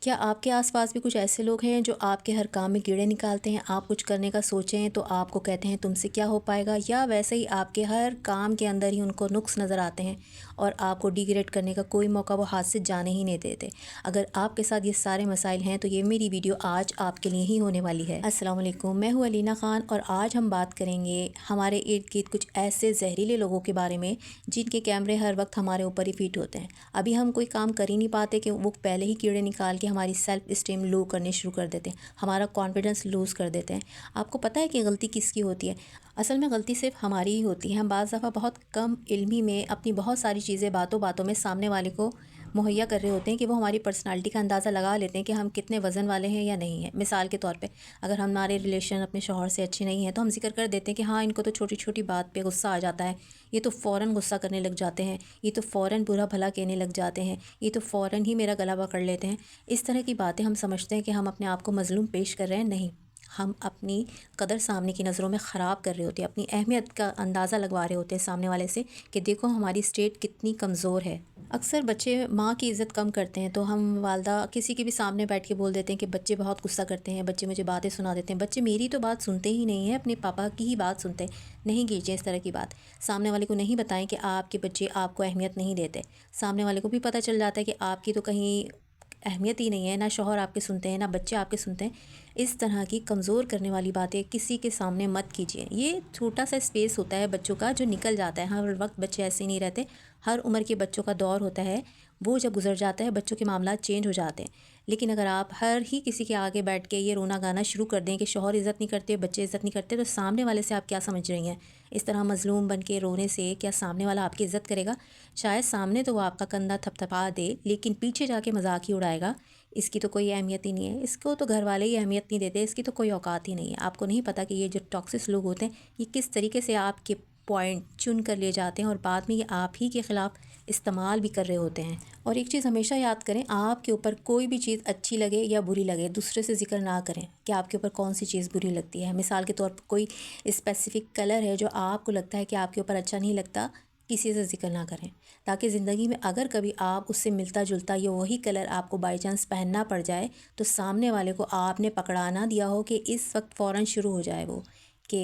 क्या आपके आसपास भी कुछ ऐसे लोग हैं जो आपके हर काम में कीड़े निकालते हैं? आप कुछ करने का सोचें तो आपको कहते हैं तुमसे क्या हो पाएगा, या वैसे ही आपके हर काम के अंदर ही उनको नुक्स नज़र आते हैं और आपको डिग्रेड करने का कोई मौका वो हाथ से जाने ही नहीं देते। अगर आपके साथ ये सारे मसाइल हैं तो ये मेरी वीडियो आज आपके लिए ही होने वाली है। अस्सलाम वालेकुम, मैं हूँ अलीना ख़ान और आज हम बात करेंगे हमारे इर्द गिर्द कुछ ऐसे जहरीले लोगों के बारे में जिनके कैमरे हर वक्त हमारे ऊपर ही फिट होते हैं। अभी हम कोई काम कर ही नहीं पाते कि वो पहले ही कीड़े निकाल के हमारी सेल्फ इस्टीम लो करने शुरू कर देते हैं, हमारा कॉन्फिडेंस लूज़ कर देते हैं। आपको पता है कि गलती किसकी होती है? असल में गलती सिर्फ हमारी ही होती है। हम बाज़ दफ़ा बहुत कम इल्मी में अपनी बहुत सारी चीज़ें बातों बातों में सामने वाले को मुहैया कर रहे होते हैं कि वो हमारी पर्सनालिटी का अंदाज़ा लगा लेते हैं कि हम कितने वज़न वाले हैं या नहीं हैं। मिसाल के तौर पे अगर हमारे रिलेशन अपने शौहर से अच्छे नहीं हैं तो हम जिक्र कर देते हैं कि हाँ, इनको तो छोटी छोटी बात पे गुस्सा आ जाता है, ये तो फ़ौरन गुस्सा करने लग जाते हैं, ये तो फ़ौरन बुरा भला कहने लग जाते हैं, ये तो फ़ौरन ही मेरा गला पकड़ लेते हैं। इस तरह की बातें हम समझते हैं कि हम अपने आप को मज़लूम पेश कर रहे हैं। नहीं, हम अपनी कदर सामने की नज़रों में ख़राब कर रहे होते हैं, अपनी अहमियत का अंदाज़ा लगवा रहे होते हैं सामने वाले से कि देखो हमारी स्टेट कितनी कमज़ोर है। अक्सर बच्चे माँ की इज़्ज़त कम करते हैं तो हम वालदा किसी के भी सामने बैठ के बोल देते हैं कि बच्चे बहुत गुस्सा करते हैं, बच्चे मुझे बातें सुना देते हैं, बच्चे मेरी तो बात सुनते ही नहीं हैं, अपने पापा की ही बात सुनते हैं। नहीं कीजिए इस तरह की बात। सामने वाले को नहीं बताएं कि आपके बच्चे आपको अहमियत नहीं देते। सामने वाले को भी पता चल जाता है कि आपकी तो कहीं अहमियत ही नहीं है, ना शौहर आपके सुनते हैं, ना बच्चे आपके सुनते हैं। इस तरह की कमज़ोर करने वाली बातें किसी के सामने मत कीजिए। ये छोटा सा स्पेस होता है बच्चों का जो निकल जाता है। हर वक्त बच्चे ऐसे नहीं रहते। हर उम्र के बच्चों का दौर होता है, वो जब गुजर जाता है बच्चों के मामला चेंज हो जाते हैं। लेकिन अगर आप हर ही किसी के आगे बैठ के ये रोना गाना शुरू कर दें कि शौहर इज़्ज़त नहीं करते, बच्चे इज़्ज़त नहीं करते, तो सामने वाले से आप क्या समझ रही हैं? इस तरह मज़लूम बन के रोने से क्या सामने वाला आपकी इज़्ज़त करेगा? शायद सामने तो वो आपका कंधा थपथपा दे, लेकिन पीछे जाके मजाक ही उड़ाएगा। इसकी तो कोई अहमियत ही नहीं है, इसको तो घर वाले ही अहमियत नहीं देते, इसकी तो कोई औकात ही नहीं है। आपको नहीं पता कि ये जो टॉक्सिक लोग होते हैं ये किस तरीके से आपके पॉइंट चुन कर ले जाते हैं और बाद में ये आप ही के ख़िलाफ़ इस्तेमाल भी कर रहे होते हैं। और एक चीज़ हमेशा याद करें, आपके ऊपर कोई भी चीज़ अच्छी लगे या बुरी लगे दूसरे से जिक्र ना करें कि आपके ऊपर कौन सी चीज़ बुरी लगती है। मिसाल के तौर पर कोई स्पेसिफ़िक कलर है जो आपको लगता है कि आपके ऊपर अच्छा नहीं लगता, किसी से जिक्र ना करें, ताकि ज़िंदगी में अगर कभी आप उससे मिलता जुलता या वही कलर आपको बाई चांस पहनना पड़ जाए तो सामने वाले को आपने पकड़ा ना दिया हो कि इस वक्त फ़ौरन शुरू हो जाए वो कि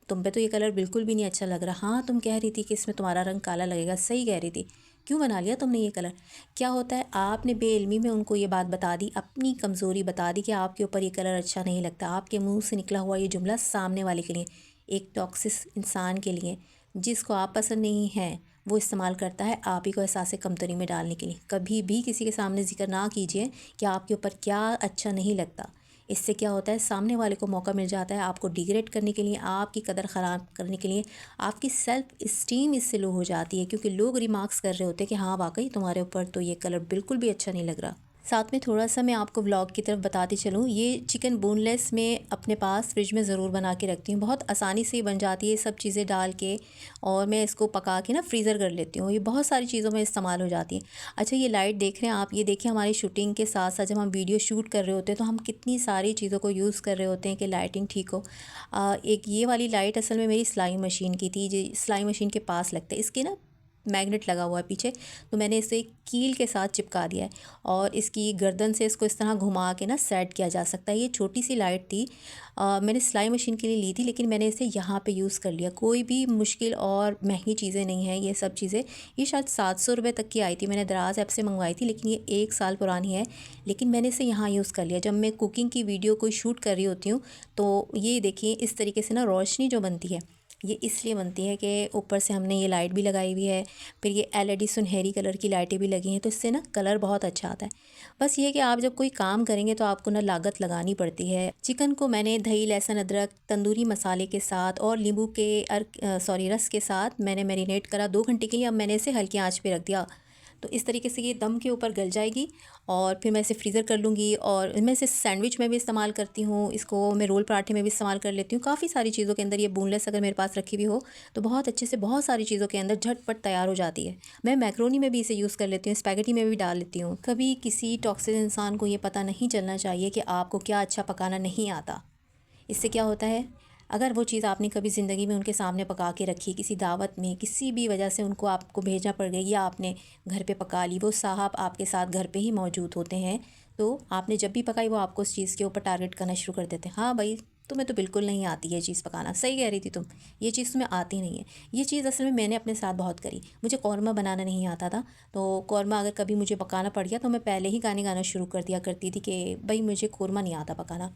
तुम पे तो ये कलर बिल्कुल भी नहीं अच्छा लग रहा। हाँ, तुम कह रही थी कि इसमें तुम्हारा रंग काला लगेगा, सही कह रही थी, क्यों बना लिया तुमने ये कलर? क्या होता है, आपने बेइल्मी में उनको ये बात बता दी, अपनी कमज़ोरी बता दी कि आपके ऊपर ये कलर अच्छा नहीं लगता। आपके मुंह से निकला हुआ ये जुमला सामने वाले के लिए, एक टॉक्सिक इंसान के लिए जिसको आप पसंद नहीं हैं, वो इस्तेमाल करता है आप ही को एहसास कमतरी में डालने के लिए। कभी भी किसी के सामने जिक्र ना कीजिए कि आपके ऊपर क्या अच्छा नहीं लगता। इससे क्या होता है, सामने वाले को मौका मिल जाता है आपको डिग्रेड करने के लिए, आपकी कदर ख़राब करने के लिए। आपकी सेल्फ़ इस्टीम इससे लो हो जाती है क्योंकि लोग रिमार्क्स कर रहे होते हैं कि हाँ वाकई तुम्हारे ऊपर तो ये कलर बिल्कुल भी अच्छा नहीं लग रहा। साथ में थोड़ा सा मैं आपको व्लॉग की तरफ बताती चलूँ, ये चिकन बोनलेस में अपने पास फ्रिज में ज़रूर बना के रखती हूँ। बहुत आसानी से बन जाती है सब चीज़ें डाल के, और मैं इसको पका के ना फ्रीज़र कर लेती हूँ। ये बहुत सारी चीज़ों में इस्तेमाल हो जाती है। अच्छा, ये लाइट देख रहे हैं आप, ये देखिए हमारी शूटिंग के साथ साथ जब हम वीडियो शूट कर रहे होते हैं तो हम कितनी सारी चीज़ों को यूज़ कर रहे होते हैं कि लाइटिंग ठीक हो। एक ये वाली लाइट असल में मेरी सिलाई मशीन की थी, जो सिलाई मशीन के पास लगता है, इसके ना मैग्नेट लगा हुआ है पीछे, तो मैंने इसे कील के साथ चिपका दिया है और इसकी गर्दन से इसको इस तरह घुमा के ना सेट किया जा सकता है। ये छोटी सी लाइट थी, मैंने सिलाई मशीन के लिए ली थी, लेकिन मैंने इसे यहाँ पे यूज़ कर लिया। कोई भी मुश्किल और महंगी चीज़ें नहीं हैं ये सब चीज़ें। ये शायद 700 रुपये तक की आई थी, मैंने दराज ऐप से मंगवाई थी, लेकिन ये 1 साल पुरानी है। लेकिन मैंने इसे यहाँ यूज़ कर लिया। जब मैं कुकिंग की वीडियो कोई शूट कर रही होती हूँ तो ये देखिए इस तरीके से ना रोशनी जो बनती है ये इसलिए बनती है कि ऊपर से हमने ये लाइट भी लगाई हुई है, फिर ये एलईडी सुनहरी कलर की लाइटें भी लगी हैं, तो इससे ना कलर बहुत अच्छा आता है। बस ये कि आप जब कोई काम करेंगे तो आपको ना लागत लगानी पड़ती है। चिकन को मैंने दही, लहसुन, अदरक, तंदूरी मसाले के साथ और नींबू के रस के साथ मैंने मैरिनेट करा 2 घंटे के लिए। अब मैंने इसे हल्की आंच पे रख दिया, तो इस तरीके से ये दम के ऊपर गल जाएगी और फिर मैं इसे फ्रीज़र कर लूँगी। और मैं इसे सैंडविच में भी इस्तेमाल करती हूँ, इसको मैं रोल पराठे में भी इस्तेमाल कर लेती हूँ। काफ़ी सारी चीज़ों के अंदर ये बोनलेस अगर मेरे पास रखी हुई हो तो बहुत अच्छे से बहुत सारी चीज़ों के अंदर झटपट तैयार हो जाती है। मैं मैक्रोनी में भी इसे यूज़ कर लेती हूँ, स्पैगेटी में भी डाल लेती हूँ। कभी किसी टॉक्सिक इंसान को ये पता नहीं चलना चाहिए कि आपको क्या अच्छा पकाना नहीं आता। इससे क्या होता है, अगर वो चीज़ आपने कभी ज़िंदगी में उनके सामने पका के रखी, किसी दावत में किसी भी वजह से उनको आपको भेजना पड़ गई या आपने घर पे पका ली, वो साहब आपके साथ घर पे ही मौजूद होते हैं तो आपने जब भी पकाई वो आपको उस चीज़ के ऊपर टारगेट करना शुरू कर देते हैं, हाँ भाई तुम्हें तो बिल्कुल नहीं आती ये चीज़ पकाना, सही कह रही थी तुम, ये चीज़ तुम्हें आती नहीं है। ये चीज़ असल में मैंने अपने साथ बहुत करी। मुझे कौरमा बनाना नहीं आता था, तो कौरमा अगर कभी मुझे पकाना पड़ गया तो मैं पहले ही गाने गाना शुरू कर दिया करती थी कि भाई मुझे कौरमा नहीं आता पकाना।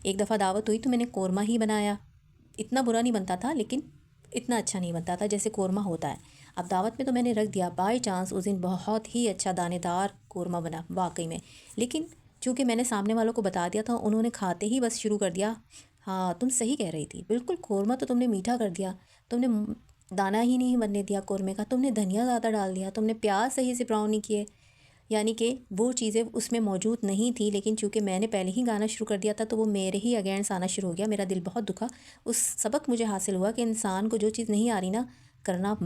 एक दफ़ा दावत हुई तो मैंने कौरमा ही बनाया। इतना बुरा नहीं बनता था, लेकिन इतना अच्छा नहीं बनता था जैसे कौरमा होता है। अब दावत में तो मैंने रख दिया, बाई चांस उस दिन बहुत ही अच्छा दानेदार कौरमा बना वाकई में। लेकिन चूँकि मैंने सामने वालों को बता दिया था, उन्होंने खाते ही बस शुरू कर दिया, हाँ तुम सही कह रही थी, बिल्कुल कौरमा तो तुमने मीठा कर दिया, तुमने दाना ही नहीं बनने दिया कौरमे का, तुमने धनिया ज़्यादा डाल दिया, तुमने प्याज सही से ब्राउन नहीं किए। यानी कि वो चीज़ें उसमें मौजूद नहीं थी, लेकिन चूँकि मैंने पहले ही गाना शुरू कर दिया था तो वो मेरे ही अगेंस्ट आना शुरू हो गया। मेरा दिल बहुत दुखा। उस सबक मुझे हासिल हुआ कि इंसान को जो चीज़ नहीं आ रही ना करना,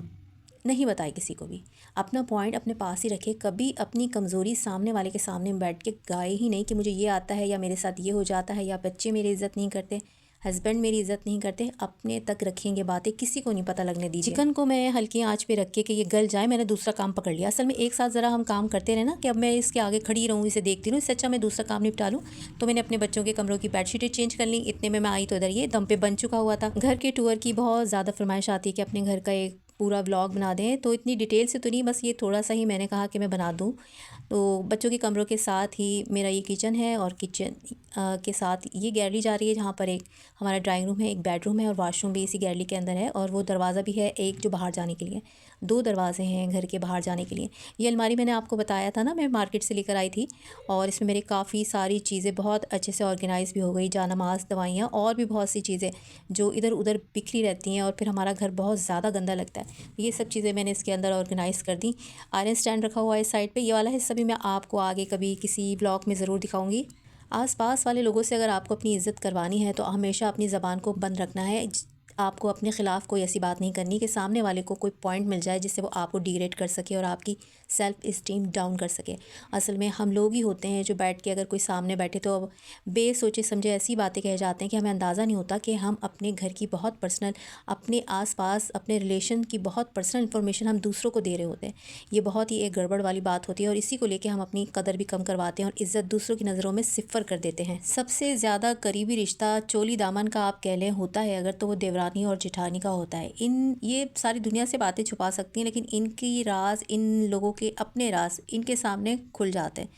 नहीं बताए किसी को भी। अपना पॉइंट अपने पास ही रखे, कभी अपनी कमज़ोरी सामने वाले के सामने बैठ के गाए ही नहीं कि मुझे ये आता है या मेरे साथ ये हो जाता है या बच्चे मेरी इज़्ज़त नहीं करते, हस्बैंड मेरी इज़्ज़त नहीं करते। अपने तक रखेंगे बातें, किसी को नहीं पता लगने दीजिए। चिकन को मैं हल्की आंच पे रख के कि ये गल जाए, मैंने दूसरा काम पकड़ लिया। असल में एक साथ ज़रा हम काम करते रहे ना कि अब मैं इसके आगे खड़ी रहूँ, इसे देखती रहूँ, इससे अच्छा मैं दूसरा काम निपटा लूँ। तो मैंने अपने बच्चों के कमरों की बेडशीटें चेंज कर ली। इतने में मैं आई तो इधर ये दम पे बन चुका हुआ था। घर के टूर की बहुत ज़्यादा फरमाइश आती है कि अपने घर का एक पूरा व्लॉग बना दें, तो इतनी डिटेल से तो नहीं, बस ये थोड़ा सा ही मैंने कहा कि मैं बना दूँ। तो बच्चों के कमरों के साथ ही मेरा ये किचन है, और किचन के साथ ये गैलरी जा रही है जहाँ पर एक हमारा ड्राइंग रूम है, एक बेडरूम है और वॉशरूम भी इसी गैलरी के अंदर है, और वो दरवाज़ा भी है एक जो बाहर जाने के लिए। 2 दरवाजे हैं घर के बाहर जाने के लिए। ये अलमारी मैंने आपको बताया था ना, मैं मार्केट से लेकर आई थी, और इसमें मेरी काफ़ी सारी चीज़ें बहुत अच्छे से ऑर्गेनाइज़ भी हो गई, जानमाज़, दवाइयाँ और भी बहुत सी चीज़ें जो इधर उधर बिखरी रहती हैं और फिर हमारा घर बहुत ज़्यादा गंदा लगता है। ये सब चीज़ें मैंने इसके अंदर ऑर्गेनाइज़ कर दी। आयरन स्टैंड रखा हुआ है इस साइड पे। ये वाला हिस्सा भी मैं आपको आगे कभी किसी ब्लॉग में ज़रूर दिखाऊंगी। आस-पास वाले लोगों से अगर आपको अपनी इज़्ज़त करवानी है तो हमेशा अपनी ज़बान को बंद रखना है। आपको अपने ख़िलाफ़ कोई ऐसी बात नहीं करनी कि सामने वाले को कोई पॉइंट मिल जाए जिससे वो आपको डिग्रेड कर सके और आपकी सेल्फ़ इस्टीम डाउन कर सके। असल में हम लोग ही होते हैं जो बैठ के, अगर कोई सामने बैठे तो अब बेसोचे समझे ऐसी बातें कह जाते हैं कि हमें अंदाज़ा नहीं होता कि हम अपने घर की बहुत पर्सनल, अपने आस-पास अपने रिलेशन की बहुत पर्सनल इन्फॉर्मेशन हम दूसरों को दे रहे होते हैं। ये बहुत ही एक गड़बड़ वाली बात होती है, और इसी को लेके हम अपनी कदर भी कम करवाते हैं और इज़्ज़त दूसरों की नज़रों में सिफ़र कर देते हैं। सबसे ज़्यादा करीबी रिश्ता चोली दामन का आप कह लें होता है अगर, तो वो देवरानी और जेठानी का होता है। ये सारी दुनिया से बातें छुपा सकती हैं, लेकिन इनकी राज, इन लोगों के अपने राज इनके सामने खुल जाते हैं।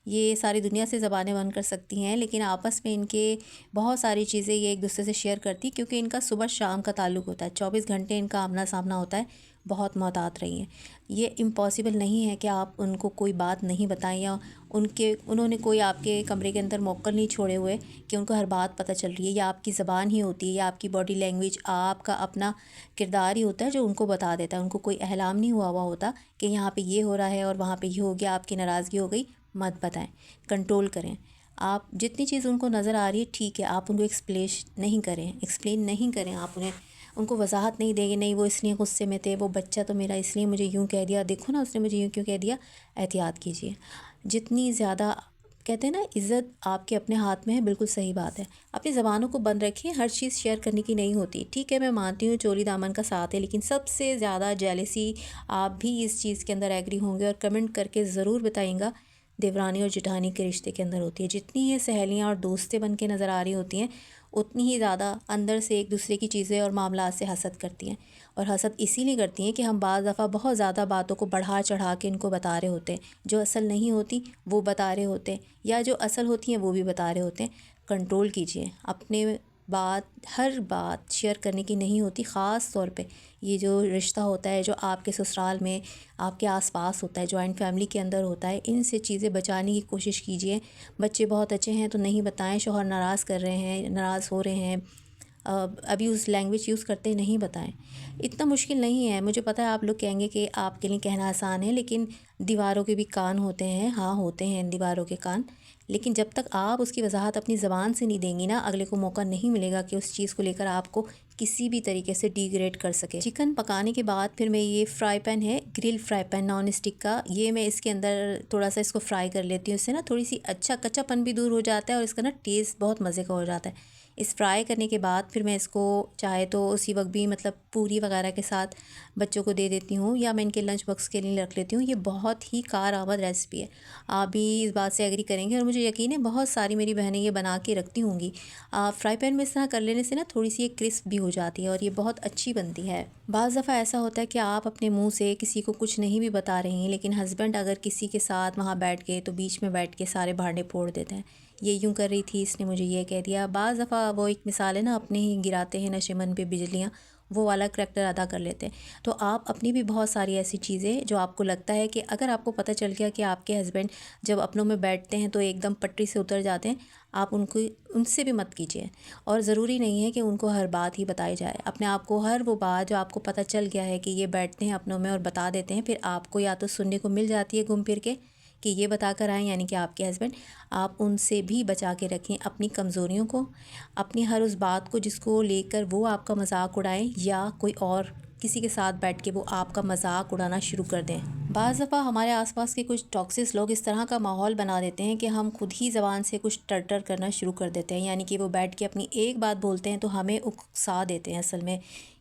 ये सारी दुनिया से ज़बानें बंद कर सकती हैं, लेकिन आपस में इनके बहुत सारी चीज़ें ये एक दूसरे से शेयर करती, क्योंकि इनका सुबह शाम का ताल्लुक़ होता है, 24 घंटे इनका आमना सामना होता है। बहुत मोहतात रही हैं। ये इम्पॉसिबल नहीं है कि आप उनको कोई बात नहीं बताएं, या उन्होंने कोई आपके कमरे के अंदर मौक़िल नहीं छोड़े हुए कि उनको हर बात पता चल रही है। या आपकी ज़बान ही होती है, या आपकी बॉडी लैंग्वेज, आपका अपना किरदार ही होता है जो उनको बता देता है। उनको कोई एहलाम नहीं हुआ होता कि यहाँ पे ये हो रहा है और वहाँ पे ये हो गया, आपकी नाराज़गी हो गई। मत बताएं, कंट्रोल करें। आप जितनी चीज़ उनको नज़र आ रही है ठीक है, आप उनको एक्सप्लेन नहीं करें। आप उनको वजाहत नहीं देंगे, नहीं वो इसलिए गुस्से में थे, वो बच्चा तो मेरा इसलिए मुझे यूँ कह दिया, देखो ना उसने मुझे यूँ क्यों कह दिया। एहतियात कीजिए। जितनी ज़्यादा कहते हैं ना इज़्ज़त आपके अपने हाथ में है, बिल्कुल सही बात है। अपनी ज़बानों को बंद रखिए, हर चीज़ शेयर करने की नहीं होती। ठीक है, मैं मानती हूँ चोली दामन का साथ है, लेकिन सबसे ज़्यादा जेलसी, आप भी इस चीज़ के अंदर एग्री होंगे और कमेंट करके ज़रूर बताइएगा, देवरानी और जेठानी के रिश्ते के अंदर होती है। जितनी ये सहेलियाँ और दोस्तें बन के नज़र आ रही होती हैं, उतनी ही ज़्यादा अंदर से एक दूसरे की चीज़ें और मामलात से हसद करती हैं। और हसद इसीलिए करती हैं कि हम बाज़ दफ़ा बहुत ज़्यादा बातों को बढ़ा चढ़ा के इनको बता रहे होते हैं, जो असल नहीं होती वो बता रहे होते हैं, या जो असल होती हैं वो भी बता रहे होते हैं। कंट्रोल कीजिए। अपने हर बात शेयर करने की नहीं होती, ख़ास तौर पे ये जो रिश्ता होता है जो आपके ससुराल में, आपके आसपास होता है, जॉइंट फैमिली के अंदर होता है, इनसे चीज़ें बचाने की कोशिश कीजिए। बच्चे बहुत अच्छे हैं तो नहीं बताएं, शौहर नाराज़ कर रहे हैं, नाराज़ हो रहे हैं, अब्यूज़ लैंग्वेज यूज़ करते, नहीं बताएं। इतना मुश्किल नहीं है। मुझे पता है आप लोग कहेंगे कि आपके लिए कहना आसान है, लेकिन दीवारों के भी कान होते हैं। हाँ, होते हैं दीवारों के कान, लेकिन जब तक आप उसकी वजाहत अपनी ज़बान से नहीं देंगी ना, अगले को मौका नहीं मिलेगा कि उस चीज़ को लेकर आपको किसी भी तरीके से डिग्रेड कर सके। चिकन पकाने के बाद फिर मैं ये फ्राई पैन है, grill fry pan non stick का, ये मैं इसके अंदर थोड़ा सा इसको फ्राई कर लेती हूँ। इससे ना थोड़ी सी अच्छा कच्चापन भी दूर हो जाता है और इसका ना टेस्ट बहुत मज़े का हो जाता है। इस फ्राई करने के बाद फिर मैं इसको चाहे तो उसी वक्त भी मतलब पूरी वगैरह के साथ बच्चों को दे देती हूँ, या मैं इनके लंच बॉक्स के लिए रख लेती हूँ। ये बहुत ही कारआमद रेसिपी है, आप भी इस बात से एग्री करेंगे और मुझे यकीन है बहुत सारी मेरी बहनें ये बना के रखती होंगी। फ्राई पैन में इस तरह कर लेने से ना थोड़ी सी ये क्रिस्प भी हो जाती है और ये बहुत अच्छी बनती है। बाज़ दफ़ा ऐसा होता है कि आप अपने मुंह से किसी को कुछ नहीं भी बता रही हैं, लेकिन हस्बैंड अगर किसी के साथ वहाँ बैठ गए तो बीच में बैठ के सारे भांडे फोड़ देते हैं। ये यूँ कर रही थी, इसने मुझे ये कह दिया। बाज़ दफ़ा वो एक मिसाल है ना, अपने ही गिराते हैं नशेमन पे बिजलियाँ, वो वाला करैक्टर अदा कर लेते हैं। तो आप अपनी भी बहुत सारी ऐसी चीज़ें जो आपको लगता है कि अगर आपको पता चल गया कि आपके हस्बैंड जब अपनों में बैठते हैं तो एकदम पटरी से उतर जाते हैं, आप उनसे भी मत कीजिए। और ज़रूरी नहीं है कि उनको हर बात ही बताई जाए। अपने आप को हर वो बात जो आपको पता चल गया है कि ये बैठते हैं अपनों में और बता देते हैं, फिर आपको या तो सुनने को मिल जाती है घूम फिर के कि ये बता कर आएँ, यानी कि आपके हस्बैंड, आप उनसे भी बचा के रखें अपनी कमज़ोरियों को, अपनी हर उस बात को जिसको लेकर वो आपका मजाक उड़ाएं या कोई और किसी के साथ बैठ के वो आपका मजाक उड़ाना शुरू कर दें। बाज़ दफ़ा हमारे आसपास के कुछ टॉक्सिस लोग इस तरह का माहौल बना देते हैं कि हम खुद ही ज़बान से कुछ टर करना शुरू कर देते हैं, यानी कि वो बैठ के अपनी एक बात बोलते हैं तो हमें उकसा देते हैं असल में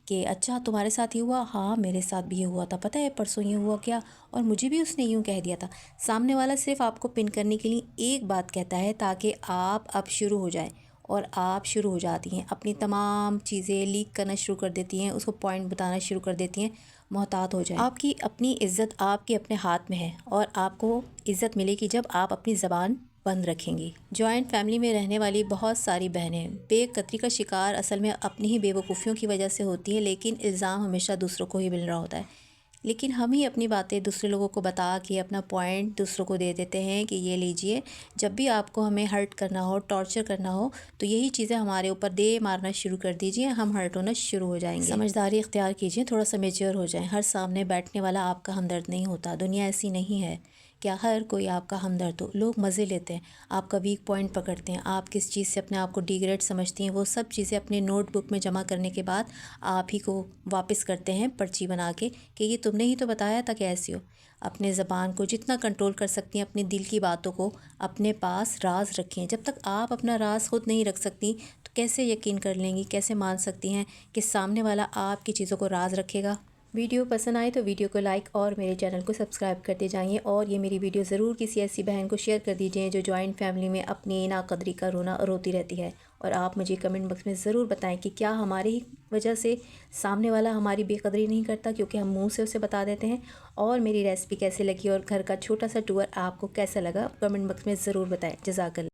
कि अच्छा तुम्हारे साथ ये हुआ, हाँ मेरे साथ भी ये हुआ था, पता है परसों ये हुआ क्या, और मुझे भी उसने यूँ कह दिया था। सामने वाला सिर्फ आपको पिन करने के लिए एक बात कहता है ताकि आप अब शुरू हो जाएं, और आप शुरू हो जाती हैं अपनी तमाम चीज़ें लीक करना शुरू कर देती हैं, उसको पॉइंट बताना शुरू कर देती हैं। मोहतात हो जाए। आपकी अपनी इज़्ज़त आपके अपने हाथ में है, और आपको इज़्ज़त मिलेगी जब आप अपनी ज़बान बंद रखेंगी। जॉइंट फैमिली में रहने वाली बहुत सारी बहनें बेकदरी का शिकार असल में अपनी ही बेवकूफ़ियों की वजह से होती है, लेकिन इल्ज़ाम हमेशा दूसरों को ही मिल रहा होता है। लेकिन हम ही अपनी बातें दूसरे लोगों को बता के अपना पॉइंट दूसरों को दे देते हैं कि ये लीजिए। जब भी आपको हमें हर्ट करना हो, टॉर्चर करना हो, तो यही चीज़ें हमारे ऊपर दे मारना शुरू कर दीजिए, हम हर्ट होना शुरू हो जाएंगे। समझदारी इख्तियार कीजिए, थोड़ा सा मेच्योर हो जाएं। हर सामने बैठने वाला आपका हमदर्द नहीं होता, दुनिया ऐसी नहीं है क्या हर कोई आपका हमदर्द हो। लोग मज़े लेते हैं, आपका वीक पॉइंट पकड़ते हैं, आप किस चीज़ से अपने आप को डिग्रेड समझती हैं, वो सब चीज़ें अपने नोटबुक में जमा करने के बाद आप ही को वापस करते हैं पर्ची बना के कि ये तुमने ही तो बताया था कि ऐसी हो। अपने ज़बान को जितना कंट्रोल कर सकती हैं, अपने दिल की बातों को अपने पास राज रखें। जब तक आप अपना राज खुद नहीं रख सकती तो कैसे यकीन कर लेंगी, कैसे मान सकती हैं कि सामने वाला आपकी चीज़ों को राज रखेगा। वीडियो पसंद आए तो वीडियो को लाइक और मेरे चैनल को सब्सक्राइब करते जाइए, और ये मेरी वीडियो ज़रूर किसी ऐसी बहन को शेयर कर दीजिए जो जॉइंट फैमिली में अपनी नाकदरी का रोती रहती है। और आप मुझे कमेंट बॉक्स में ज़रूर बताएं कि क्या हमारी ही वजह से सामने वाला हमारी बेकदरी नहीं करता क्योंकि हम मुंह से उसे बता देते हैं। और मेरी रेसिपी कैसे लगी और घर का छोटा सा टूर आपको कैसा लगा, कमेंट बॉक्स में ज़रूर बताएं। जज़ाकल्लाह।